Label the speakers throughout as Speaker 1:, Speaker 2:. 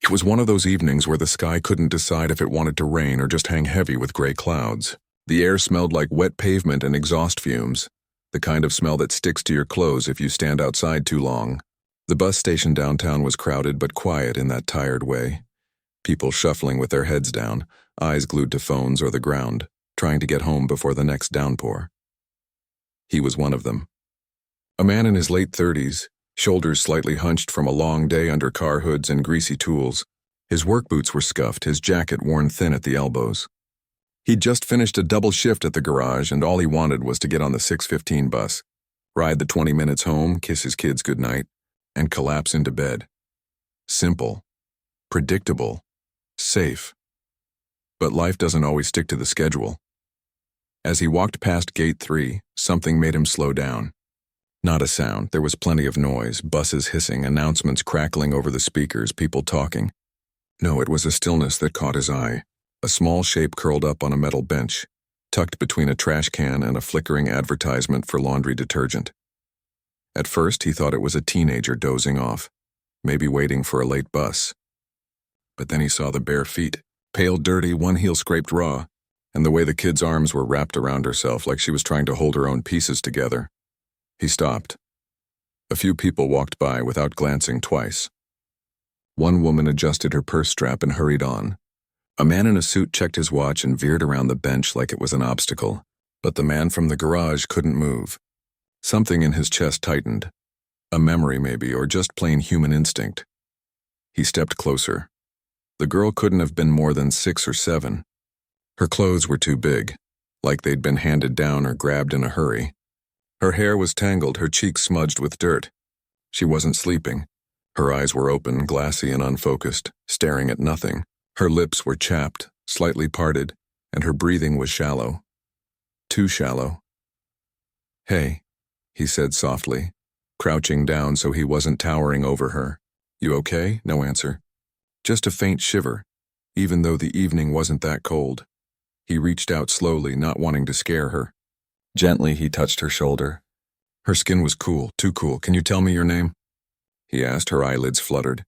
Speaker 1: It was one of those evenings where the sky couldn't decide if it wanted to rain or just hang heavy with gray clouds. The air smelled like wet pavement and exhaust fumes, the kind of smell that sticks to your clothes if you stand outside too long. The bus station downtown was crowded but quiet in that tired way. People shuffling with their heads down, eyes glued to phones or the ground, trying to get home before the next downpour. He was one of them. A man in his late 30s, shoulders slightly hunched from a long day under car hoods and greasy tools. His work boots were scuffed, his jacket worn thin at the elbows. He'd just finished a double shift at the garage, and all he wanted was to get on the 6:15 bus, ride the 20 minutes home, kiss his kids goodnight, and collapse into bed. Simple, predictable, safe. But life doesn't always stick to the schedule. As he walked past Gate 3, something made him slow down. Not a sound. There was plenty of noise, buses hissing, announcements crackling over the speakers, people talking. No, it was a stillness that caught his eye. A small shape curled up on a metal bench, tucked between a trash can and a flickering advertisement for laundry detergent. At first, he thought it was a teenager dozing off, maybe waiting for a late bus. But then he saw the bare feet, pale, dirty, one heel scraped raw, and the way the kid's arms were wrapped around herself like she was trying to hold her own pieces together. He stopped. A few people walked by without glancing twice. One woman adjusted her purse strap and hurried on. A man in a suit checked his watch and veered around the bench like it was an obstacle, but the man from the garage couldn't move. Something in his chest tightened. A memory maybe, or just plain human instinct. He stepped closer. The girl couldn't have been more than 6 or 7. Her clothes were too big, like they'd been handed down or grabbed in a hurry. Her hair was tangled, her cheeks smudged with dirt. She wasn't sleeping. Her eyes were open, glassy and unfocused, staring at nothing. Her lips were chapped, slightly parted, and her breathing was shallow. Too shallow. "Hey," he said softly, crouching down so he wasn't towering over her. "You okay?" No answer. Just a faint shiver, even though the evening wasn't that cold. He reached out slowly, not wanting to scare her. Gently, he touched her shoulder. Her skin was cool, too cool. "Can you tell me your name?" He asked. Her eyelids fluttered.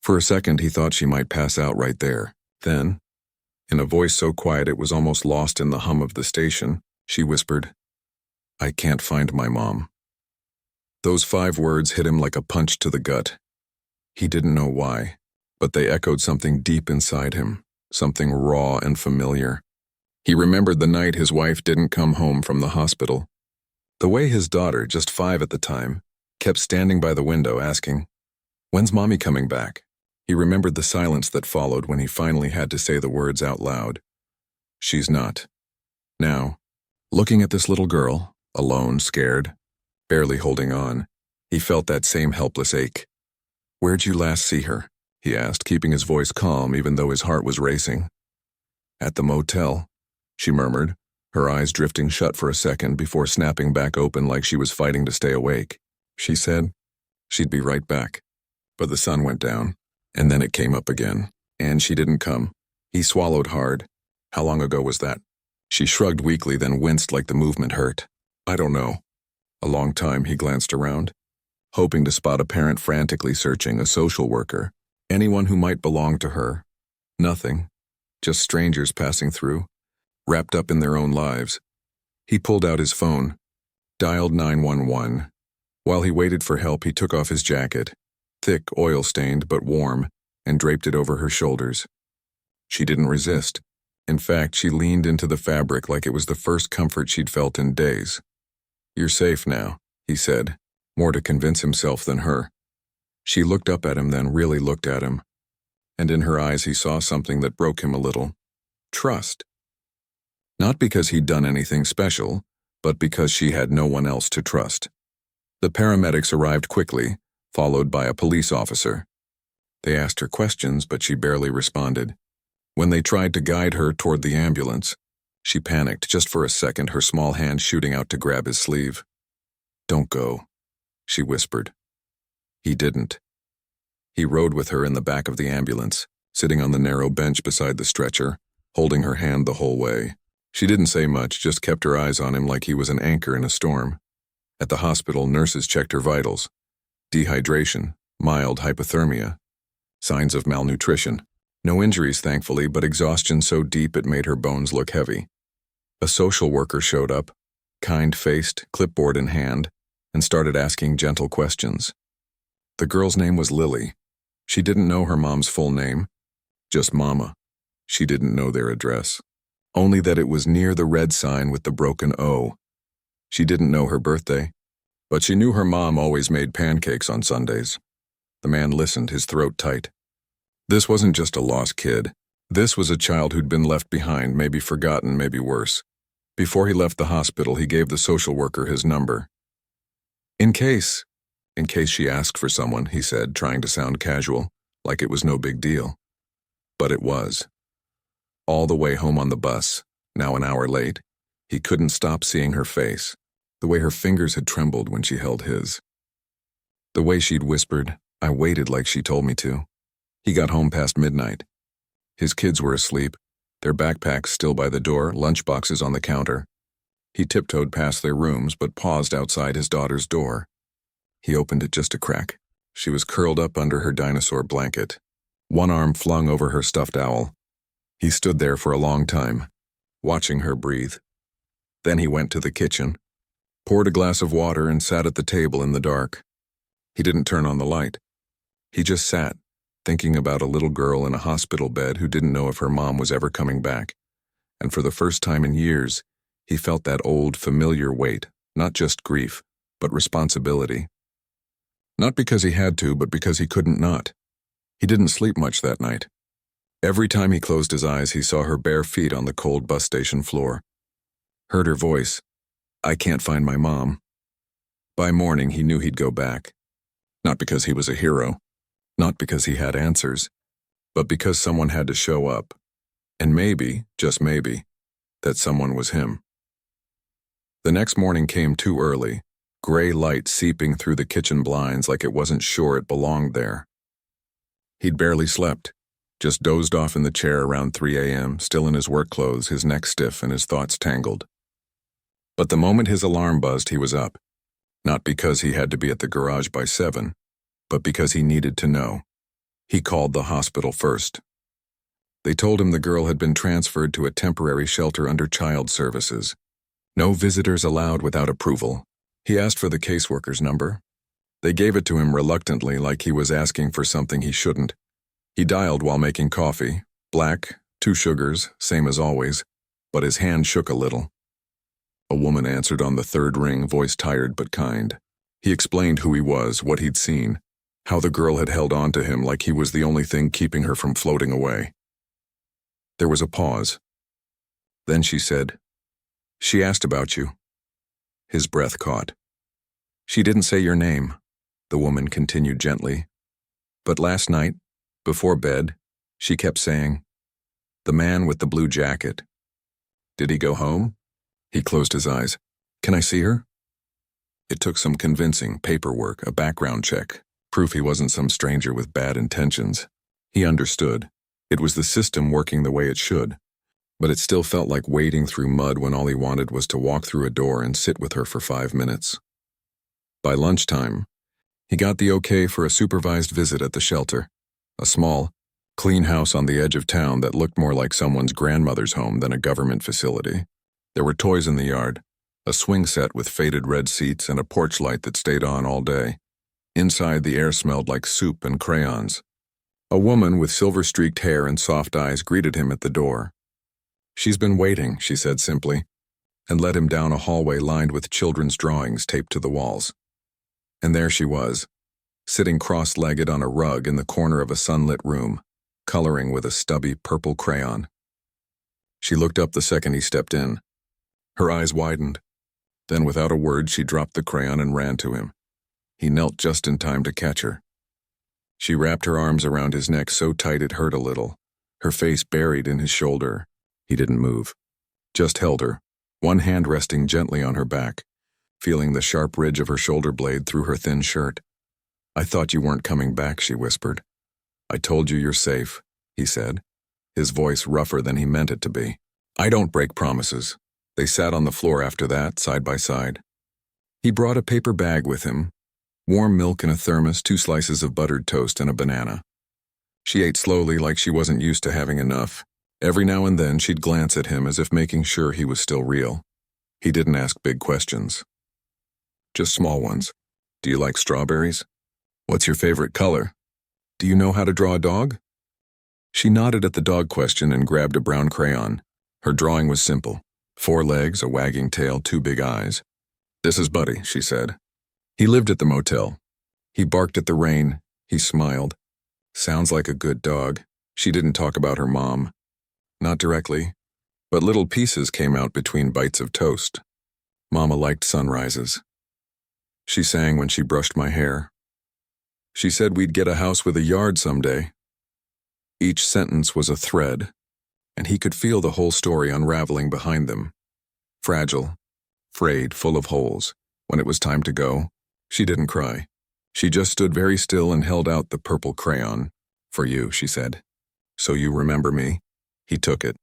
Speaker 1: For a second, he thought she might pass out right there. Then, in a voice so quiet it was almost lost in the hum of the station, she whispered, "I can't find my mom." Those 5 words hit him like a punch to the gut. He didn't know why, but they echoed something deep inside him, something raw and familiar. He remembered the night his wife didn't come home from the hospital. The way his daughter, just 5 at the time, kept standing by the window asking, "When's Mommy coming back?" He remembered the silence that followed when he finally had to say the words out loud. "She's not." Now, looking at this little girl, alone, scared, barely holding on, he felt that same helpless ache. "Where'd you last see her?" he asked, keeping his voice calm even though his heart was racing. "At the motel," she murmured, her eyes drifting shut for a second before snapping back open like she was fighting to stay awake. She said she'd be right back. But the sun went down, and then it came up again, and she didn't come. He swallowed hard. How long ago was that? She shrugged weakly, then winced like the movement hurt. "I don't know." A long time. He glanced around, hoping to spot a parent frantically searching, a social worker, anyone who might belong to her. Nothing. Just strangers passing through, wrapped up in their own lives. He pulled out his phone, dialed 911. While he waited for help, he took off his jacket, thick, oil-stained but warm, and draped it over her shoulders. She didn't resist. In fact, she leaned into the fabric like it was the first comfort she'd felt in days. "You're safe now," he said, more to convince himself than her. She looked up at him, then really looked at him, and in her eyes he saw something that broke him a little. Trust. Not because he'd done anything special, but because she had no one else to trust. The paramedics arrived quickly, followed by a police officer. They asked her questions, but she barely responded. When they tried to guide her toward the ambulance, she panicked just for a second, her small hand shooting out to grab his sleeve. "Don't go," she whispered. He didn't. He rode with her in the back of the ambulance, sitting on the narrow bench beside the stretcher, holding her hand the whole way. She didn't say much, just kept her eyes on him like he was an anchor in a storm. At the hospital, nurses checked her vitals. Dehydration, mild hypothermia. Signs of malnutrition. No injuries, thankfully, but exhaustion so deep it made her bones look heavy. A social worker showed up, kind-faced, clipboard in hand, and started asking gentle questions. The girl's name was Lily. She didn't know her mom's full name, just Mama. She didn't know their address, only that it was near the red sign with the broken O. She didn't know her birthday, but she knew her mom always made pancakes on Sundays. The man listened, his throat tight. This wasn't just a lost kid. This was a child who'd been left behind, maybe forgotten, maybe worse. Before he left the hospital, he gave the social worker his number. In case she asked for someone, he said, trying to sound casual, like it was no big deal. But it was. All the way home on the bus, now an hour late, he couldn't stop seeing her face, the way her fingers had trembled when she held his. The way she'd whispered, "I waited like she told me to." He got home past midnight. His kids were asleep, their backpacks still by the door, lunchboxes on the counter. He tiptoed past their rooms but paused outside his daughter's door. He opened it just a crack. She was curled up under her dinosaur blanket, one arm flung over her stuffed owl. He stood there for a long time, watching her breathe. Then he went to the kitchen, poured a glass of water, and sat at the table in the dark. He didn't turn on the light. He just sat, thinking about a little girl in a hospital bed who didn't know if her mom was ever coming back. And for the first time in years, he felt that old, familiar weight, not just grief, but responsibility. Not because he had to, but because he couldn't not. He didn't sleep much that night. Every time he closed his eyes, he saw her bare feet on the cold bus station floor. Heard her voice, "I can't find my mom." By morning, he knew he'd go back. Not because he was a hero, not because he had answers, but because someone had to show up. And maybe, just maybe, that someone was him. The next morning came too early, gray light seeping through the kitchen blinds like it wasn't sure it belonged there. He'd barely slept, just dozed off in the chair around 3 a.m., still in his work clothes, his neck stiff and his thoughts tangled. But the moment his alarm buzzed, he was up. Not because he had to be at the garage by 7, but because he needed to know. He called the hospital first. They told him the girl had been transferred to a temporary shelter under child services. No visitors allowed without approval. He asked for the caseworker's number. They gave it to him reluctantly, like he was asking for something he shouldn't. He dialed while making coffee, black, 2 sugars, same as always, but his hand shook a little. A woman answered on the 3rd ring, voice tired but kind. He explained who he was, what he'd seen, how the girl had held on to him like he was the only thing keeping her from floating away. There was a pause. Then she said, "She asked about you." His breath caught. "She didn't say your name," the woman continued gently. "But last night, before bed, she kept saying, 'The man with the blue jacket.' Did he go home?" He closed his eyes. "Can I see her?" It took some convincing, paperwork, a background check, proof he wasn't some stranger with bad intentions. He understood. It was the system working the way it should. But it still felt like wading through mud when all he wanted was to walk through a door and sit with her for 5 minutes. By lunchtime, he got the okay for a supervised visit at the shelter, a small, clean house on the edge of town that looked more like someone's grandmother's home than a government facility. There were toys in the yard, a swing set with faded red seats and a porch light that stayed on all day. Inside, the air smelled like soup and crayons. A woman with silver-streaked hair and soft eyes greeted him at the door. "She's been waiting," she said simply, and led him down a hallway lined with children's drawings taped to the walls. And there she was, sitting cross-legged on a rug in the corner of a sunlit room, coloring with a stubby purple crayon. She looked up the second he stepped in. Her eyes widened. Then, without a word, she dropped the crayon and ran to him. He knelt just in time to catch her. She wrapped her arms around his neck so tight it hurt a little, her face buried in his shoulder. He didn't move, just held her, one hand resting gently on her back, feeling the sharp ridge of her shoulder blade through her thin shirt. "I thought you weren't coming back," she whispered. "I told you you're safe," he said, his voice rougher than he meant it to be. "I don't break promises." They sat on the floor after that, side by side. He brought a paper bag with him, warm milk in a thermos, 2 slices of buttered toast, and a banana. She ate slowly like she wasn't used to having enough. Every now and then she'd glance at him as if making sure he was still real. He didn't ask big questions. Just small ones. Do you like strawberries? What's your favorite color? Do you know how to draw a dog? She nodded at the dog question and grabbed a brown crayon. Her drawing was simple. 4 legs, a wagging tail, 2 big eyes. This is Buddy, she said. He lived at the motel. He barked at the rain. He smiled. Sounds like a good dog. She didn't talk about her mom. Not directly, but little pieces came out between bites of toast. Mama liked sunrises. She sang when she brushed my hair. She said we'd get a house with a yard someday. Each sentence was a thread, and he could feel the whole story unraveling behind them. Fragile, frayed, full of holes. When it was time to go, she didn't cry. She just stood very still and held out the purple crayon. For you, she said. So you remember me? He took it,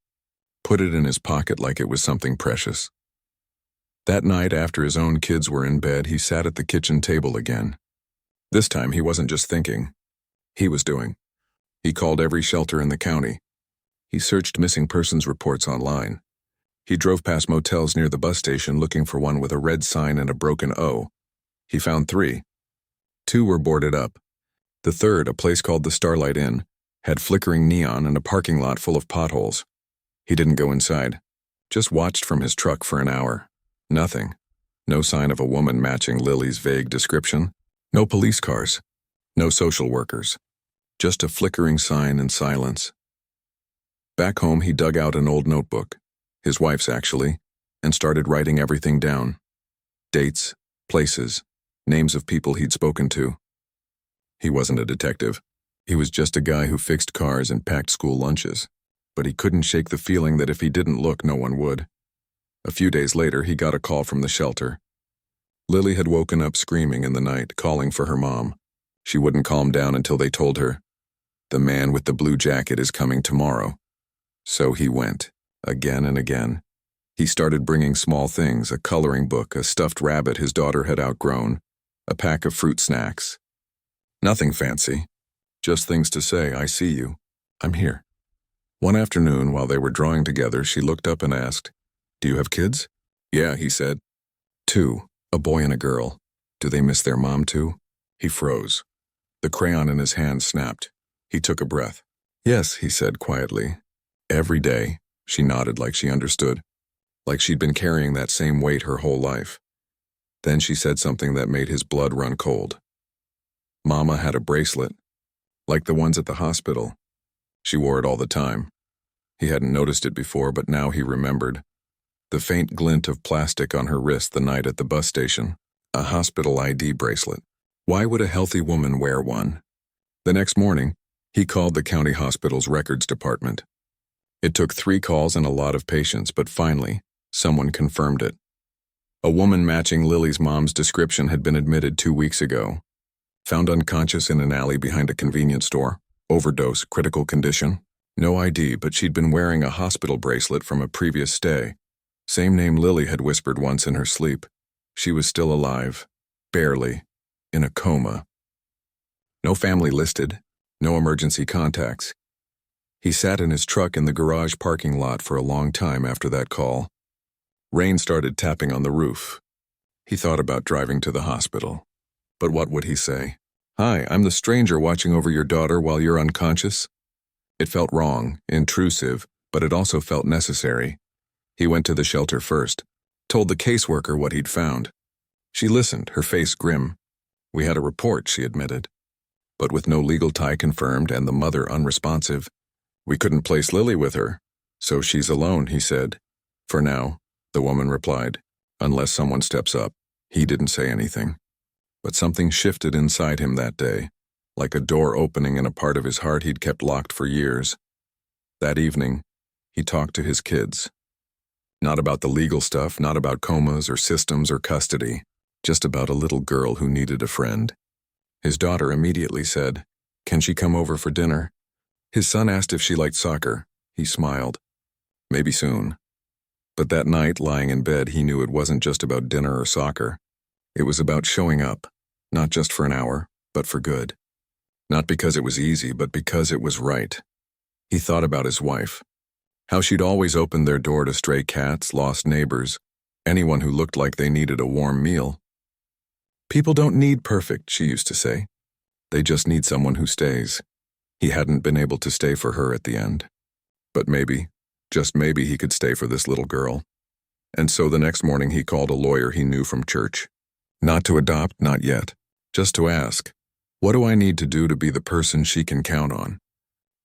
Speaker 1: put it in his pocket like it was something precious. That night, after his own kids were in bed, he sat at the kitchen table again. This time he wasn't just thinking. He was doing. He called every shelter in the county. He searched missing persons reports online. He drove past motels near the bus station looking for one with a red sign and a broken O. He found 3. 2 were boarded up. The third, a place called the Starlight Inn, had flickering neon and a parking lot full of potholes. He didn't go inside, just watched from his truck for an hour. Nothing. No sign of a woman matching Lily's vague description. No police cars. No social workers. Just a flickering sign and silence. Back home, he dug out an old notebook, his wife's actually, and started writing everything down. Dates, places, names of people he'd spoken to. He wasn't a detective. He was just a guy who fixed cars and packed school lunches. But he couldn't shake the feeling that if he didn't look, no one would. A few days later, he got a call from the shelter. Lily had woken up screaming in the night, calling for her mom. She wouldn't calm down until they told her, "The man with the blue jacket is coming tomorrow." So he went, again and again. He started bringing small things, a coloring book, a stuffed rabbit his daughter had outgrown, a pack of fruit snacks. Nothing fancy. Just things to say, "I see you. I'm here." One afternoon, while they were drawing together, she looked up and asked, "Do you have kids?" "Yeah," he said. 2, a boy and a girl. "Do they miss their mom too?" He froze. The crayon in his hand snapped. He took a breath. "Yes," he said quietly. "Every day." She nodded like she understood, like she'd been carrying that same weight her whole life. Then she said something that made his blood run cold. Mama had a bracelet, like the ones at the hospital. She wore it all the time. He hadn't noticed it before, but now he remembered. The faint glint of plastic on her wrist the night at the bus station. A hospital ID bracelet. Why would a healthy woman wear one? The next morning, he called the county hospital's records department. It took 3 calls and a lot of patience, but finally, someone confirmed it. A woman matching Lily's mom's description had been admitted 2 weeks ago. Found unconscious in an alley behind a convenience store. Overdose, critical condition. No ID, but she'd been wearing a hospital bracelet from a previous stay. Same name Lily had whispered once in her sleep. She was still alive. Barely. In a coma. No family listed. No emergency contacts. He sat in his truck in the garage parking lot for a long time after that call. Rain started tapping on the roof. He thought about driving to the hospital. But what would he say? "Hi, I'm the stranger watching over your daughter while you're unconscious." It felt wrong, intrusive, but it also felt necessary. He went to the shelter first, told the caseworker what he'd found. She listened, her face grim. "We had a report," she admitted. But with no legal tie confirmed and the mother unresponsive, "We couldn't place Lily with her, so she's alone," he said. "For now," the woman replied, "unless someone steps up." He didn't say anything. But something shifted inside him that day, like a door opening in a part of his heart he'd kept locked for years. That evening, he talked to his kids. Not about the legal stuff, not about comas or systems or custody, just about a little girl who needed a friend. His daughter immediately said, "Can she come over for dinner?" His son asked if she liked soccer. He smiled. Maybe soon. But that night, lying in bed, he knew it wasn't just about dinner or soccer. It was about showing up, not just for an hour, but for good. Not because it was easy, but because it was right. He thought about his wife. How she'd always opened their door to stray cats, lost neighbors, anyone who looked like they needed a warm meal. People don't need perfect, she used to say. They just need someone who stays. He hadn't been able to stay for her at the end. But maybe, just maybe, he could stay for this little girl. And so the next morning he called a lawyer he knew from church. Not to adopt, not yet. Just to ask, what do I need to do to be the person she can count on?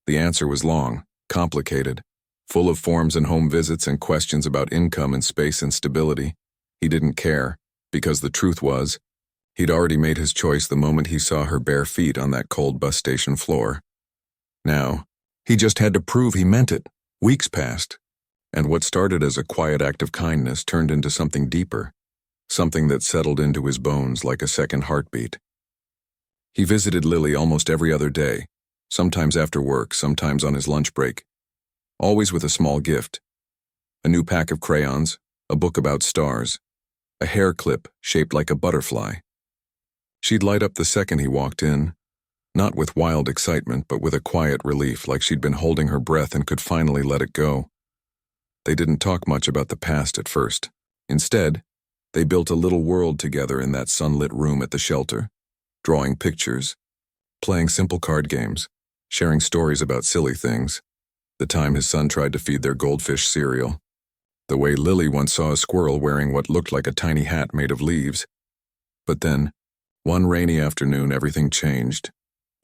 Speaker 1: The answer was long, complicated, full of forms and home visits and questions about income and space and stability. He didn't care, because the truth was, he'd already made his choice the moment he saw her bare feet on that cold bus station floor. Now, he just had to prove he meant it. Weeks passed, and what started as a quiet act of kindness turned into something deeper, something that settled into his bones like a second heartbeat. He visited Lily almost every other day, sometimes after work, sometimes on his lunch break, always with a small gift, a new pack of crayons, a book about stars, a hair clip shaped like a butterfly. She'd light up the second he walked in, not with wild excitement, but with a quiet relief, like she'd been holding her breath and could finally let it go. They didn't talk much about the past at first. Instead, they built a little world together in that sunlit room at the shelter, drawing pictures, playing simple card games, sharing stories about silly things, the time his son tried to feed their goldfish cereal, the way Lily once saw a squirrel wearing what looked like a tiny hat made of leaves. But then, one rainy afternoon, everything changed.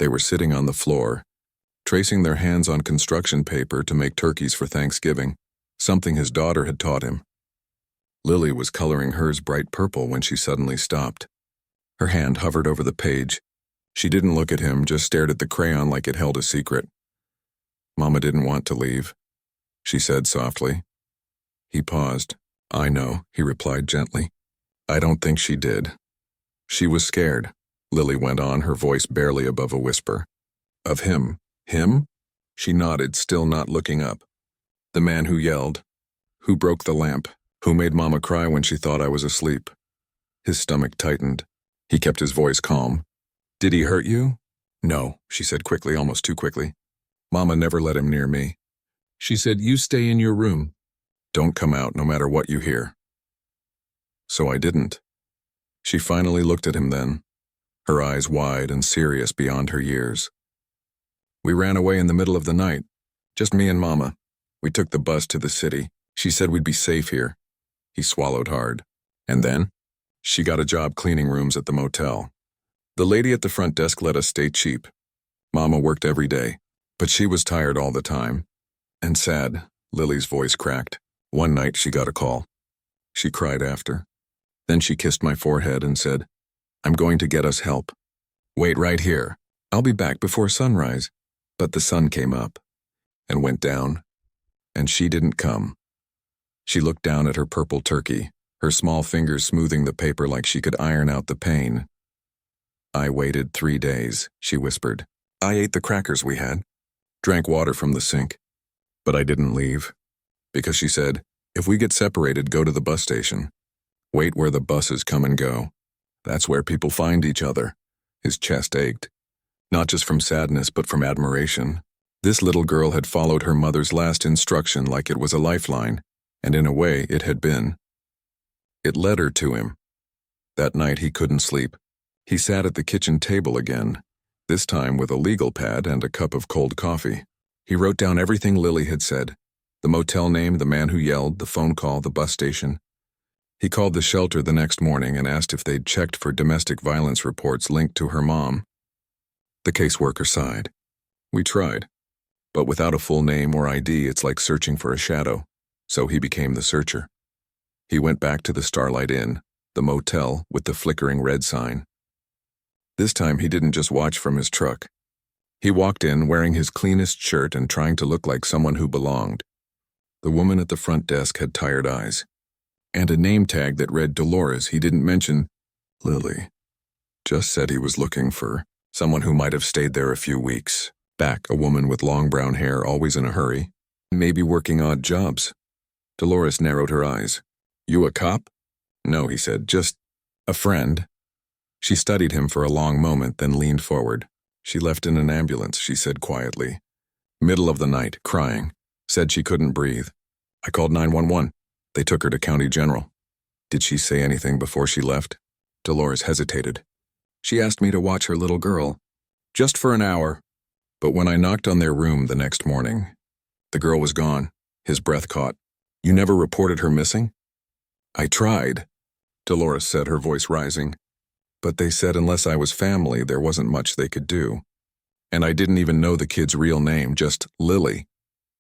Speaker 1: They were sitting on the floor, tracing their hands on construction paper to make turkeys for Thanksgiving, something his daughter had taught him. Lily was coloring hers bright purple when she suddenly stopped. Her hand hovered over the page. She didn't look at him, just stared at the crayon like it held a secret. "Mama didn't want to leave," she said softly. He paused. "I know," he replied gently. "I don't think she did. She was scared," Lily went on, her voice barely above a whisper. "Of him." "Him?" She nodded, still not looking up. "The man who yelled, who broke the lamp, who made Mama cry when she thought I was asleep." His stomach tightened. He kept his voice calm. "Did he hurt you?" "No," she said quickly, almost too quickly. "Mama never let him near me. She said, 'You stay in your room. Don't come out no matter what you hear.' So I didn't." She finally looked at him then, her eyes wide and serious beyond her years. "We ran away in the middle of the night, just me and Mama. We took the bus to the city. She said we'd be safe here." He swallowed hard. "And then?" "She got a job cleaning rooms at the motel. The lady at the front desk let us stay cheap. Mama worked every day, but she was tired all the time. And sad." Lily's voice cracked. "One night she got a call. She cried after. Then she kissed my forehead and said, 'I'm going to get us help. Wait right here. I'll be back before sunrise.' But the sun came up and went down, and she didn't come." She looked down at her purple turkey, her small fingers smoothing the paper like she could iron out the pain. "I waited 3 days," she whispered. "I ate the crackers we had, drank water from the sink. But I didn't leave. Because she said, 'If we get separated, go to the bus station. Wait where the buses come and go. That's where people find each other.'" His chest ached, not just from sadness but from admiration. This little girl had followed her mother's last instruction like it was a lifeline, and in a way it had been. It led her to him. That night he couldn't sleep. He sat at the kitchen table again, this time with a legal pad and a cup of cold coffee. He wrote down everything Lily had said, the motel name, the man who yelled, the phone call, the bus station. He called the shelter the next morning and asked if they'd checked for domestic violence reports linked to her mom. The caseworker sighed. "We tried, but without a full name or ID, it's like searching for a shadow." So he became the searcher. He went back to the Starlight Inn, the motel with the flickering red sign. This time he didn't just watch from his truck. He walked in wearing his cleanest shirt and trying to look like someone who belonged. The woman at the front desk had tired eyes, and a name tag that read Dolores. He didn't mention Lily. Just said he was looking for someone who might have stayed there a few weeks. Back, a woman with long brown hair, always in a hurry, maybe working odd jobs. Dolores narrowed her eyes. "You a cop?" "No," he said, "just a friend." She studied him for a long moment, then leaned forward. She left in an ambulance, she said quietly. Middle of the night, crying. Said she couldn't breathe. I called 911. They took her to County General. Did she say anything before she left? Dolores hesitated. She asked me to watch her little girl. Just for an hour. But when I knocked on their room the next morning, the girl was gone, his breath caught. You never reported her missing? I tried, Dolores said, her voice rising. But they said unless I was family, there wasn't much they could do. And I didn't even know the kid's real name, just Lily.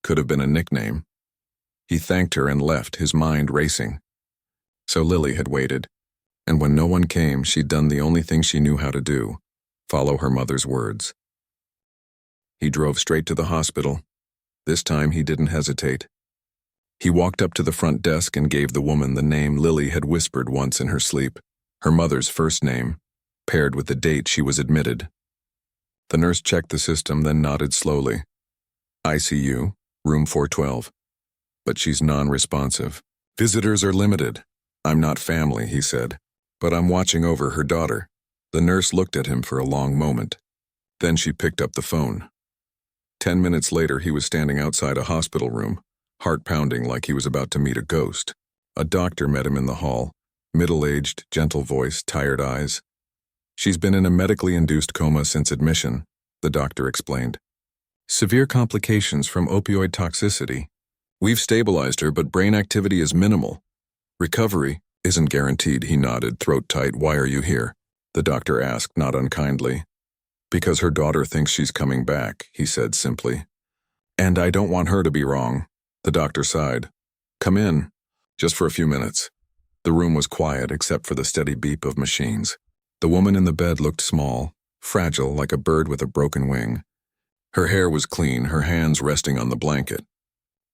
Speaker 1: Could have been a nickname. He thanked her and left, his mind racing. So Lily had waited. And when no one came, she'd done the only thing she knew how to do, follow her mother's words. He drove straight to the hospital. This time he didn't hesitate. He walked up to the front desk and gave the woman the name Lily had whispered once in her sleep, her mother's first name, paired with the date she was admitted. The nurse checked the system, then nodded slowly. ICU, room 412. But she's non-responsive. Visitors are limited. I'm not family, he said, but I'm watching over her daughter. The nurse looked at him for a long moment. Then she picked up the phone. 10 minutes later, he was standing outside a hospital room, heart pounding like he was about to meet a ghost. A doctor met him in the hall, middle-aged, gentle voice, tired eyes. She's been in a medically induced coma since admission, the doctor explained. Severe complications from opioid toxicity. We've stabilized her, but brain activity is minimal. Recovery isn't guaranteed, he nodded, throat tight. Why are you here? The doctor asked, not unkindly. Because her daughter thinks she's coming back, he said simply. And I don't want her to be wrong. The doctor sighed. Come in, just for a few minutes. The room was quiet except for the steady beep of machines. The woman in the bed looked small, fragile like a bird with a broken wing. Her hair was clean, her hands resting on the blanket.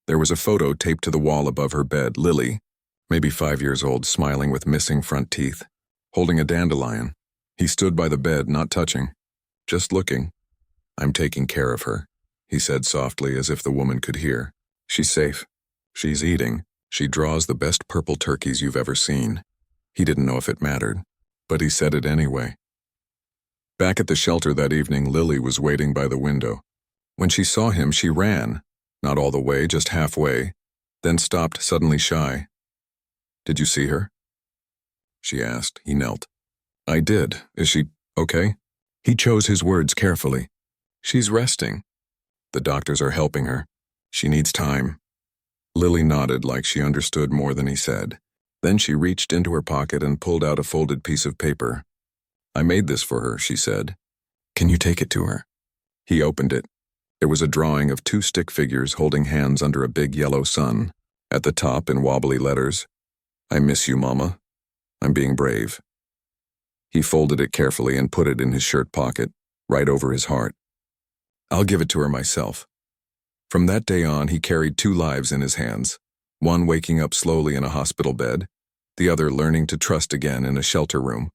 Speaker 1: There was a photo taped to the wall above her bed, Lily, maybe 5 years old, smiling with missing front teeth, holding a dandelion. He stood by the bed, not touching, just looking. I'm taking care of her, he said softly as if the woman could hear. She's safe. She's eating. She draws the best purple turkeys you've ever seen. He didn't know if it mattered, but he said it anyway. Back at the shelter that evening, Lily was waiting by the window. When she saw him, she ran, not all the way, just halfway, then stopped, suddenly shy. Did you see her? She asked. He knelt. I did. Is she okay? He chose his words carefully. She's resting. The doctors are helping her. She needs time. Lily nodded like she understood more than he said. Then she reached into her pocket and pulled out a folded piece of paper. I made this for her, she said. Can you take it to her? He opened it. There was a drawing of 2 stick figures holding hands under a big yellow sun. At the top, in wobbly letters, I miss you, Mama. I'm being brave. He folded it carefully and put it in his shirt pocket, right over his heart. I'll give it to her myself. From that day on, he carried 2 lives in his hands, one waking up slowly in a hospital bed, the other learning to trust again in a shelter room.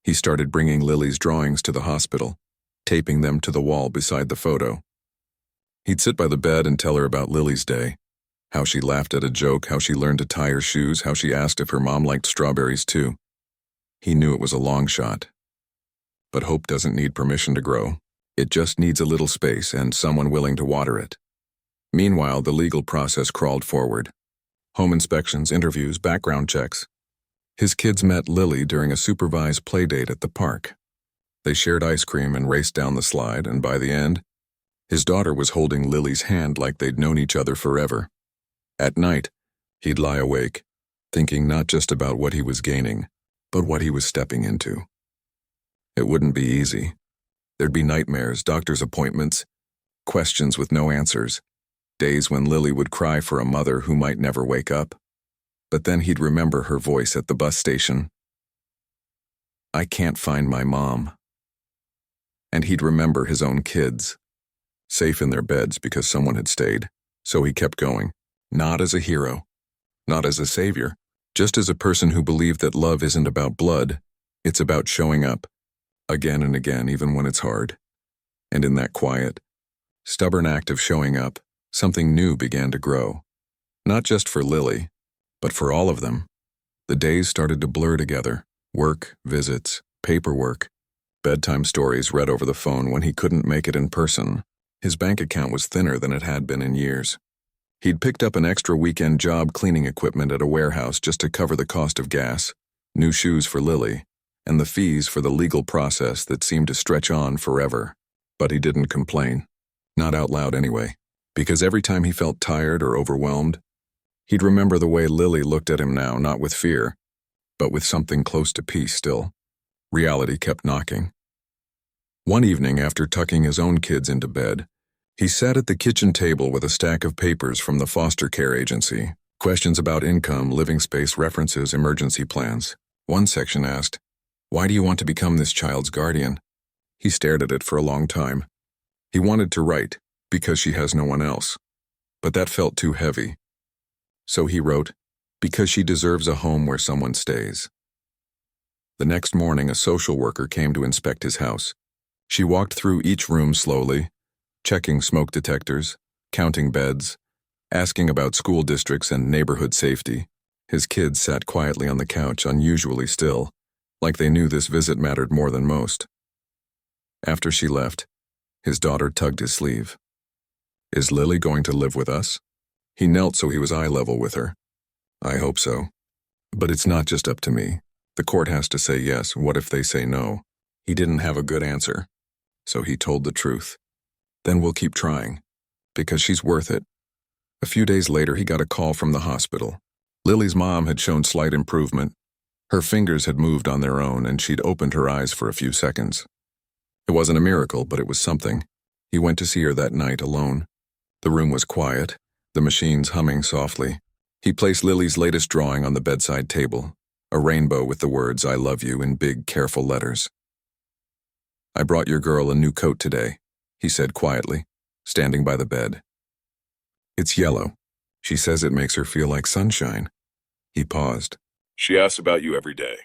Speaker 1: He started bringing Lily's drawings to the hospital, taping them to the wall beside the photo. He'd sit by the bed and tell her about Lily's day, how she laughed at a joke, how she learned to tie her shoes, how she asked if her mom liked strawberries too. He knew it was a long shot. But hope doesn't need permission to grow. It just needs a little space and someone willing to water it. Meanwhile, the legal process crawled forward. Home inspections, interviews, background checks. His kids met Lily during a supervised play date at the park. They shared ice cream and raced down the slide, and by the end, his daughter was holding Lily's hand like they'd known each other forever. At night, he'd lie awake, thinking not just about what he was gaining, but what he was stepping into. It wouldn't be easy. There'd be nightmares, doctor's appointments, questions with no answers, days when Lily would cry for a mother who might never wake up. But then he'd remember her voice at the bus station. I can't find my mom. And he'd remember his own kids, safe in their beds because someone had stayed. So he kept going, not as a hero, not as a savior, just as a person who believed that love isn't about blood, it's about showing up, again and again, even when it's hard. And in that quiet, stubborn act of showing up, something new began to grow. Not just for Lily, but for all of them. The days started to blur together, work, visits, paperwork. Bedtime stories read over the phone when he couldn't make it in person. His bank account was thinner than it had been in years. He'd picked up an extra weekend job cleaning equipment at a warehouse just to cover the cost of gas, new shoes for Lily, and the fees for the legal process that seemed to stretch on forever. But he didn't complain. Not out loud anyway, because every time he felt tired or overwhelmed, he'd remember the way Lily looked at him now, not with fear, but with something close to peace still. Reality kept knocking. One evening, after tucking his own kids into bed, he sat at the kitchen table with a stack of papers from the foster care agency, questions about income, living space references, emergency plans. One section asked, "Why do you want to become this child's guardian?" He stared at it for a long time. He wanted to write, "Because she has no one else." But that felt too heavy. So he wrote, "Because she deserves a home where someone stays." The next morning, a social worker came to inspect his house. She walked through each room slowly, checking smoke detectors, counting beds, asking about school districts and neighborhood safety. His kids sat quietly on the couch, unusually still, like they knew this visit mattered more than most. After she left, his daughter tugged his sleeve. "Is Lily going to live with us?" He knelt so he was eye level with her. "I hope so. But it's not just up to me. The court has to say yes. What if they say no?" He didn't have a good answer, so he told the truth. "Then we'll keep trying, because she's worth it." A few days later, he got a call from the hospital. Lily's mom had shown slight improvement. Her fingers had moved on their own, and she'd opened her eyes for a few seconds. It wasn't a miracle, but it was something. He went to see her that night alone. The room was quiet, the machines humming softly. He placed Lily's latest drawing on the bedside table, a rainbow with the words, "I love you," in big, careful letters. "I brought your girl a new coat today," he said quietly, standing by the bed. "It's yellow. She says it makes her feel like sunshine." He paused. "She asks about you every day."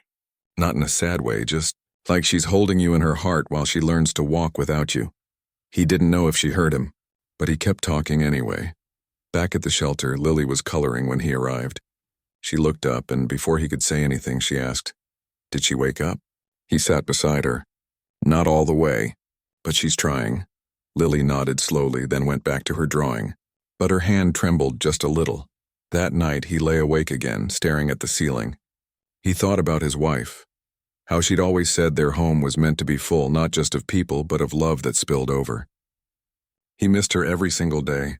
Speaker 1: Not in a sad way, just like she's holding you in her heart while she learns to walk without you. He didn't know if she heard him, but he kept talking anyway. Back at the shelter, Lily was coloring when he arrived. She looked up, and before he could say anything, she asked, "Did she wake up?" He sat beside her. "Not all the way, but she's trying." Lily nodded slowly, then went back to her drawing, but her hand trembled just a little. That night, he lay awake again, staring at the ceiling. He thought about his wife, how she'd always said their home was meant to be full not just of people, but of love that spilled over. He missed her every single day,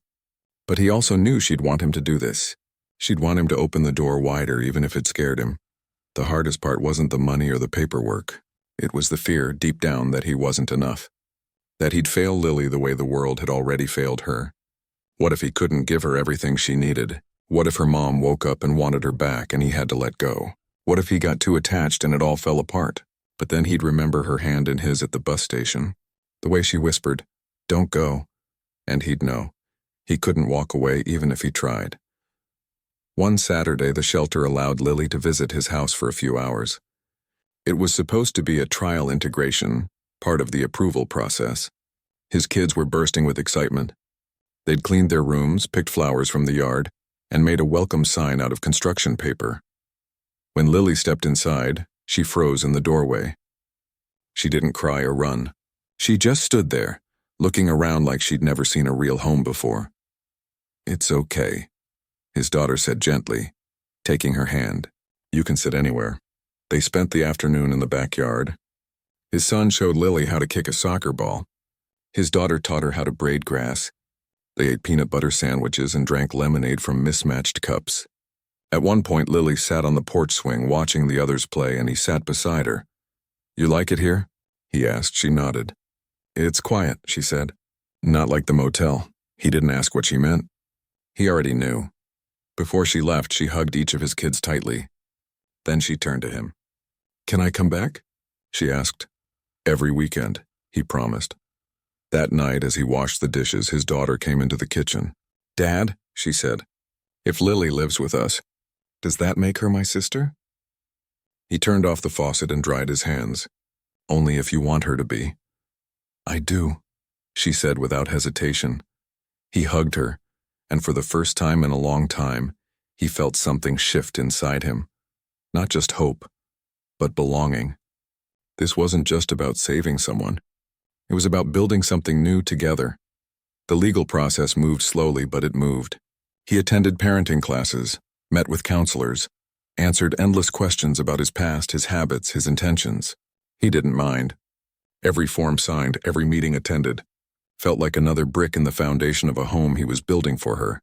Speaker 1: but he also knew she'd want him to do this. She'd want him to open the door wider, even if it scared him. The hardest part wasn't the money or the paperwork. It was the fear, deep down, that he wasn't enough. That he'd fail Lily the way the world had already failed her. What if he couldn't give her everything she needed? What if her mom woke up and wanted her back and he had to let go? What if he got too attached and it all fell apart? But then he'd remember her hand in his at the bus station, the way she whispered, "Don't go," and he'd know. He couldn't walk away even if he tried. One Saturday, the shelter allowed Lily to visit his house for a few hours. It was supposed to be a trial integration, part of the approval process. His kids were bursting with excitement. They'd cleaned their rooms, picked flowers from the yard, and made a welcome sign out of construction paper. When Lily stepped inside, she froze in the doorway. She didn't cry or run. She just stood there, looking around like she'd never seen a real home before. "It's okay," his daughter said gently, taking her hand. "You can sit anywhere." They spent the afternoon in the backyard. His son showed Lily how to kick a soccer ball. His daughter taught her how to braid grass. They ate peanut butter sandwiches and drank lemonade from mismatched cups. At one point, Lily sat on the porch swing watching the others play, and he sat beside her. "You like it here?" he asked. She nodded. "It's quiet," she said. "Not like the motel." He didn't ask what she meant. He already knew. Before she left, she hugged each of his kids tightly. Then she turned to him. "Can I come back?" she asked. "Every weekend," he promised. That night, as he washed the dishes, his daughter came into the kitchen. "Dad," she said, "if Lily lives with us, does that make her my sister?" He turned off the faucet and dried his hands. "Only if you want her to be." "I do," she said without hesitation. He hugged her, and for the first time in a long time, he felt something shift inside him. Not just hope, but belonging. This wasn't just about saving someone. It was about building something new together. The legal process moved slowly, but it moved. He attended parenting classes, met with counselors, answered endless questions about his past, his habits, his intentions. He didn't mind. Every form signed, every meeting attended, felt like another brick in the foundation of a home he was building for her.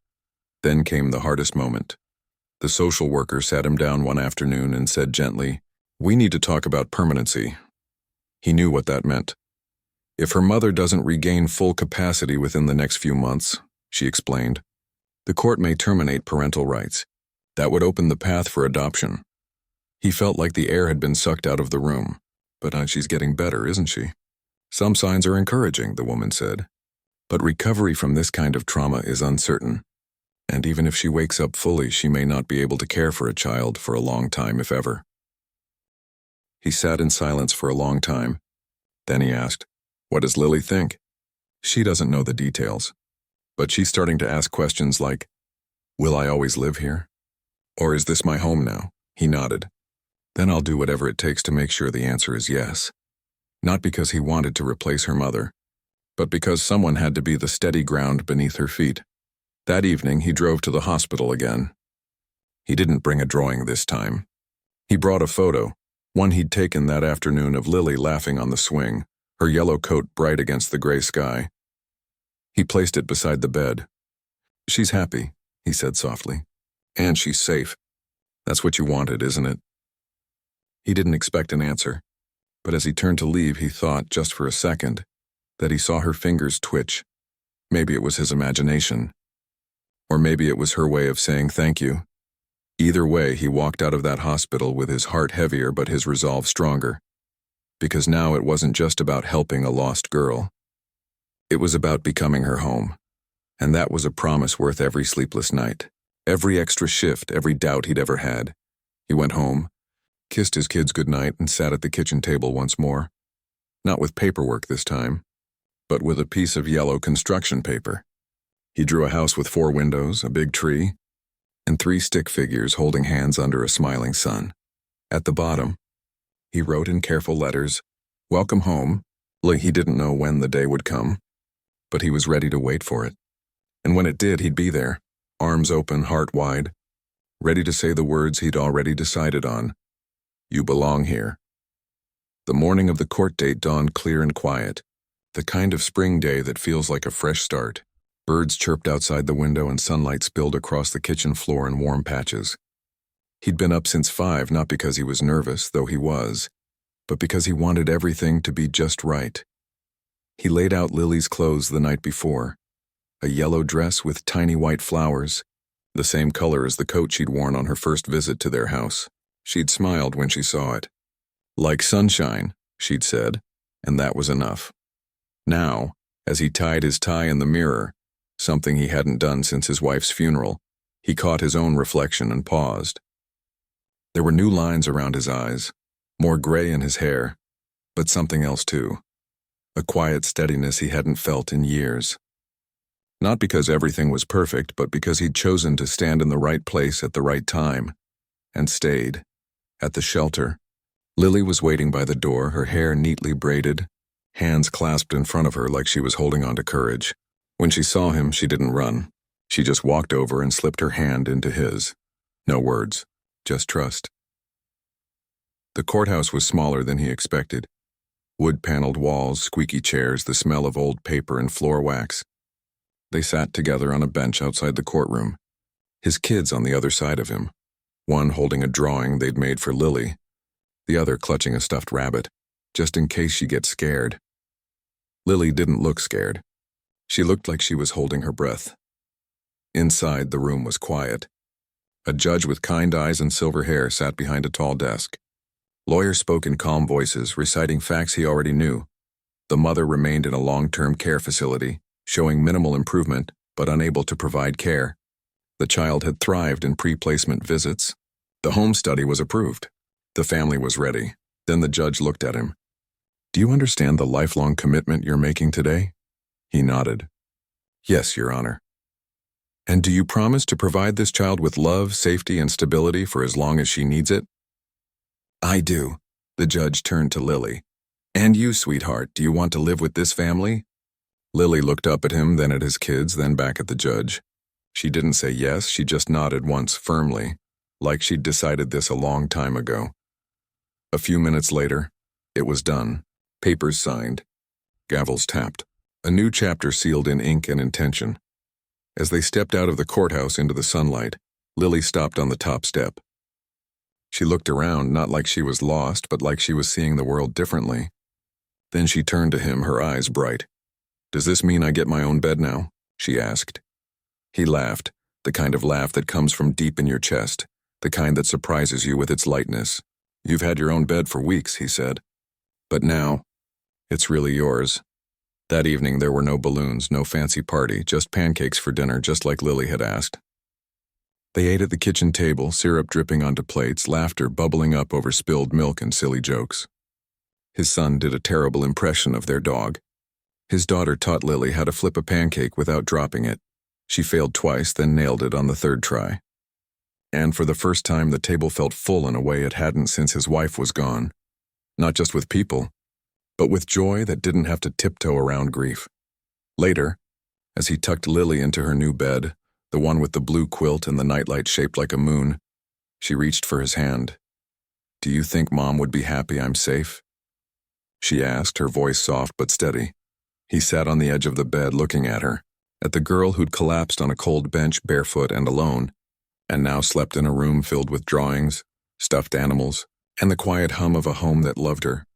Speaker 1: Then came the hardest moment. The social worker sat him down one afternoon and said gently, "We need to talk about permanency." He knew what that meant. If her mother doesn't regain full capacity within the next few months, she explained, the court may terminate parental rights. That would open the path for adoption. He felt like the air had been sucked out of the room. But she's getting better, isn't she? Some signs are encouraging, the woman said. But recovery from this kind of trauma is uncertain. And even if she wakes up fully, she may not be able to care for a child for a long time, if ever. He sat in silence for a long time. Then he asked, "What does Lily think?" She doesn't know the details. But she's starting to ask questions like, "Will I always live here? Or is this my home now?" He nodded. "Then I'll do whatever it takes to make sure the answer is yes." Not because he wanted to replace her mother, but because someone had to be the steady ground beneath her feet. That evening, he drove to the hospital again. He didn't bring a drawing this time. He brought a photo, one he'd taken that afternoon of Lily laughing on the swing, her yellow coat bright against the gray sky. He placed it beside the bed. "She's happy," he said softly. "And she's safe. That's what you wanted, isn't it?" He didn't expect an answer, but as he turned to leave, he thought, just for a second, that he saw her fingers twitch. Maybe it was his imagination. Or maybe it was her way of saying thank you. Either way, he walked out of that hospital with his heart heavier but his resolve stronger. Because now it wasn't just about helping a lost girl. It was about becoming her home. And that was a promise worth every sleepless night, every extra shift, every doubt he'd ever had. He went home, kissed his kids goodnight, and sat at the kitchen table once more. Not with paperwork this time, but with a piece of yellow construction paper. He drew a house with 4 windows, a big tree, and 3 stick figures holding hands under a smiling sun. At the bottom, he wrote in careful letters, "Welcome home." He didn't know when the day would come, but he was ready to wait for it. And when it did, he'd be there, arms open, heart wide, ready to say the words he'd already decided on. "You belong here." The morning of the court date dawned clear and quiet, the kind of spring day that feels like a fresh start. Birds chirped outside the window and sunlight spilled across the kitchen floor in warm patches. He'd been up since 5, not because he was nervous, though he was, but because he wanted everything to be just right. He laid out Lily's clothes the night before, a yellow dress with tiny white flowers, the same color as the coat she'd worn on her first visit to their house. She'd smiled when she saw it. "Like sunshine," she'd said, and that was enough. Now, as he tied his tie in the mirror, something he hadn't done since his wife's funeral, he caught his own reflection and paused. There were new lines around his eyes, more gray in his hair, but something else too. A quiet steadiness he hadn't felt in years. Not because everything was perfect, but because he'd chosen to stand in the right place at the right time, and stayed. At the shelter, Lily was waiting by the door, her hair neatly braided, hands clasped in front of her like she was holding on to courage. When she saw him, she didn't run. She just walked over and slipped her hand into his. No words, just trust. The courthouse was smaller than he expected. Wood-paneled walls, squeaky chairs, the smell of old paper and floor wax. They sat together on a bench outside the courtroom, his kids on the other side of him, one holding a drawing they'd made for Lily, the other clutching a stuffed rabbit, just in case she gets scared. Lily didn't look scared. She looked like she was holding her breath. Inside, the room was quiet. A judge with kind eyes and silver hair sat behind a tall desk. Lawyers spoke in calm voices, reciting facts he already knew. The mother remained in a long-term care facility, showing minimal improvement, but unable to provide care. The child had thrived in pre-placement visits. The home study was approved. The family was ready. Then the judge looked at him. "Do you understand the lifelong commitment you're making today?" He nodded. "Yes, Your Honor." "And do you promise to provide this child with love, safety, and stability for as long as she needs it?" "I do." The judge turned to Lily. And you, sweetheart, do you want to live with this family? Lily looked up at him, then at his kids, then back at the judge. She didn't say yes, she just nodded once firmly, like she'd decided this a long time ago. A few minutes later, it was done. Papers signed. Gavels tapped. A new chapter sealed in ink and intention. As they stepped out of the courthouse into the sunlight, Lily stopped on the top step. She looked around, not like she was lost, but like she was seeing the world differently. Then she turned to him, her eyes bright. "Does this mean I get my own bed now?" she asked. He laughed, the kind of laugh that comes from deep in your chest, the kind that surprises you with its lightness. "You've had your own bed for weeks," he said. "But now, it's really yours." That evening there were no balloons, no fancy party, just pancakes for dinner, just like Lily had asked. They ate at the kitchen table, syrup dripping onto plates, laughter bubbling up over spilled milk and silly jokes. His son did a terrible impression of their dog. His daughter taught Lily how to flip a pancake without dropping it. She failed twice, then nailed it on the third try. And for the first time, the table felt full in a way it hadn't since his wife was gone. Not just with people, but with joy that didn't have to tiptoe around grief. Later, as he tucked Lily into her new bed, the one with the blue quilt and the nightlight shaped like a moon, she reached for his hand. "Do you think Mom would be happy I'm safe?" she asked, her voice soft but steady. He sat on the edge of the bed looking at her, at the girl who'd collapsed on a cold bench barefoot and alone, and now slept in a room filled with drawings, stuffed animals, and the quiet hum of a home that loved her.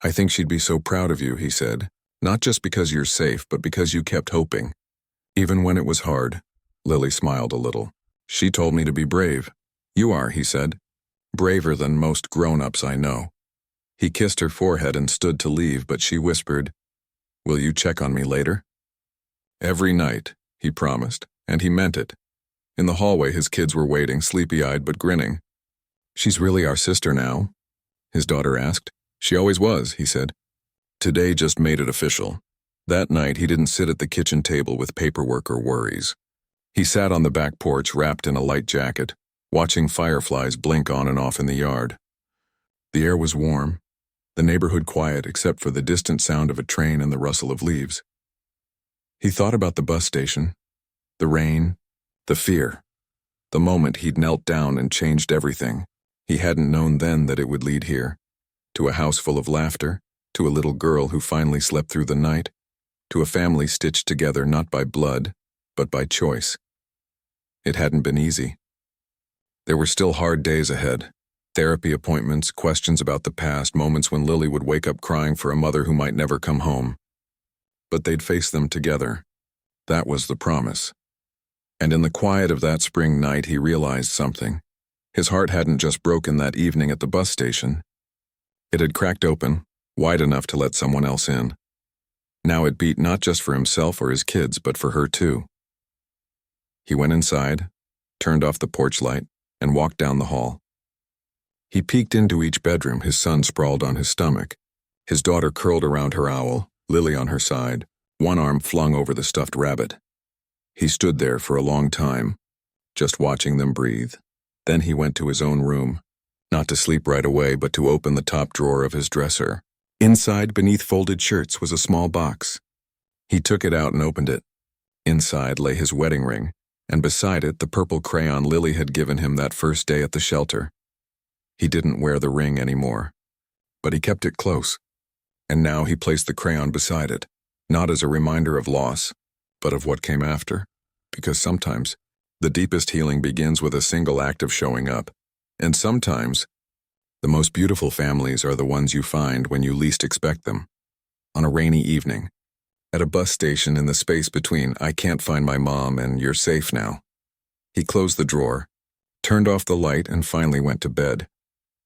Speaker 1: "I think she'd be so proud of you," he said, "not just because you're safe, but because you kept hoping. Even when it was hard." Lily smiled a little. "She told me to be brave." "You are," he said. "Braver than most grown-ups I know." He kissed her forehead and stood to leave, but she whispered, "Will you check on me later?" "Every night," he promised, and he meant it. In the hallway his kids were waiting, sleepy-eyed but grinning. "She's really our sister now?" his daughter asked. "She always was," he said. Today just made it official. That night he didn't sit at the kitchen table with paperwork or worries. He sat on the back porch wrapped in a light jacket, watching fireflies blink on and off in the yard. The air was warm, the neighborhood quiet except for the distant sound of a train and the rustle of leaves. He thought about the bus station, the rain, the fear, the moment he'd knelt down and changed everything. He hadn't known then that it would lead here, to a house full of laughter, to a little girl who finally slept through the night, to a family stitched together not by blood, but by choice. It hadn't been easy. There were still hard days ahead. Therapy appointments, questions about the past, moments when Lily would wake up crying for a mother who might never come home. But they'd face them together. That was the promise. And in the quiet of that spring night he realized something. His heart hadn't just broken that evening at the bus station. It had cracked open, wide enough to let someone else in. Now it beat not just for himself or his kids, but for her too. He went inside, turned off the porch light, and walked down the hall. He peeked into each bedroom, his son sprawled on his stomach, his daughter curled around her owl, Lily on her side, one arm flung over the stuffed rabbit. He stood there for a long time, just watching them breathe. Then he went to his own room, not to sleep right away, but to open the top drawer of his dresser. Inside, beneath folded shirts, was a small box. He took it out and opened it. Inside lay his wedding ring, and beside it the purple crayon Lily had given him that first day at the shelter. He didn't wear the ring anymore, but he kept it close. And now he placed the crayon beside it, not as a reminder of loss, but of what came after. Because sometimes, the deepest healing begins with a single act of showing up. And sometimes, the most beautiful families are the ones you find when you least expect them. On a rainy evening, at a bus station in the space between "I can't find my mom" and "you're safe now." He closed the drawer, turned off the light, and finally went to bed.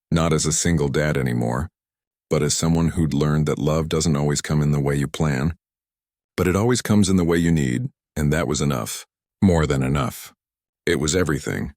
Speaker 1: Not as a single dad anymore, but as someone who'd learned that love doesn't always come in the way you plan, but it always comes in the way you need, and that was enough. More than enough. It was everything.